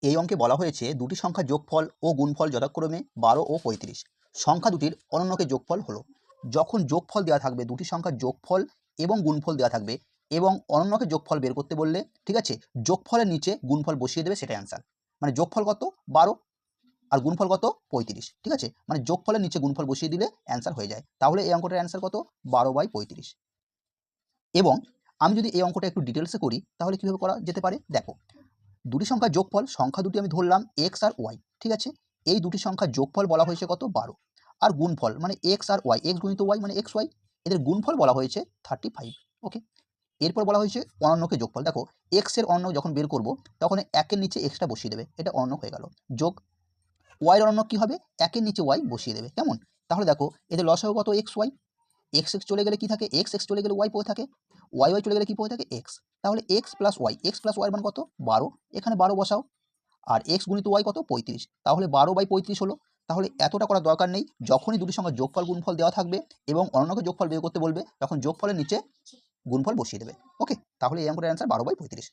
এই অঙ্কে বলা হয়েছে দুটি সংখ্যার যোগফল ও গুণফল যথাক্রমে 12 ও 35। সংখ্যা দুটির অনন্যকে যোগফল হলো। যখন যোগফল দেওয়া থাকবে, দুটি সংখ্যার যোগফল এবং গুণফল দেওয়া থাকবে এবং অনন্যকে যোগফল বের করতে বললে, ঠিক আছে, যোগফলের নিচে গুণফল বসিয়ে দেবে, সেটাই অ্যান্সার। মানে যোগফল কত? 12 আর গুণফল কত? 35। ঠিক আছে, মানে যোগফলের নিচে গুণফল বসিয়ে দিলে অ্যান্সার হয়ে যায়। তাহলে এই অঙ্কটার অ্যান্সার কত? 12/35। এবং আমি যদি এই অঙ্কটা একটু ডিটেলসে করি তাহলে কীভাবে করা যেতে পারে দেখো। দুটি সংখ্যার যোগফল, সংখ্যা দুটি আমি ধরলাম এক্স আর ওয়াই, ঠিক আছে। এই দুটি সংখ্যার যোগফল বলা হয়েছে কত? 12। আর গুণফল মানে এক্স আর ওয়াই, এক্স গুণিত ওয়াই মানে এক্স ওয়াই, এদের গুণফল বলা হয়েছে 35। ওকে, এরপর বলা হয়েছে অনন্যকে যোগফল। দেখো, এক্স এর অনন্য যখন বের করব তখন একের নিচে এক্সটা বসিয়ে দেবে, এটা অনন্য হয়ে গেল। যোগ ওয়াইয়ের অনন্য কী হবে? একের নিচে ওয়াই বসিয়ে দেবে। কেমন? তাহলে দেখো এদের লসাগু কত? X Y. এক্স এক্স চলে গেলে কি থাকে? এক্স এক্স চলে গেলে ওয়াই পড়ে থাকে। ওয়াই ওয়াই চলে গেলে কি পড়ে থাকে? এক্স। তাহলে এক্স প্লাস ওয়াই মান কত? 12। এখানে 12 বসাও। আর এক্স গুণিত ওয়াই কত? 35। তাহলে 12/35 হলো। তাহলে এতটা করার দরকার নেই। যখনই দুটি সংখ্যার যোগফল গুণফল দেওয়া থাকবে এবং অনন্যকে যোগফল বের করতে বলবে, তখন যোগফলের নিচে গুণফল বসিয়ে দেবে। ওকে, তাহলে এই অঙ্কটার অ্যান্সার 12/35।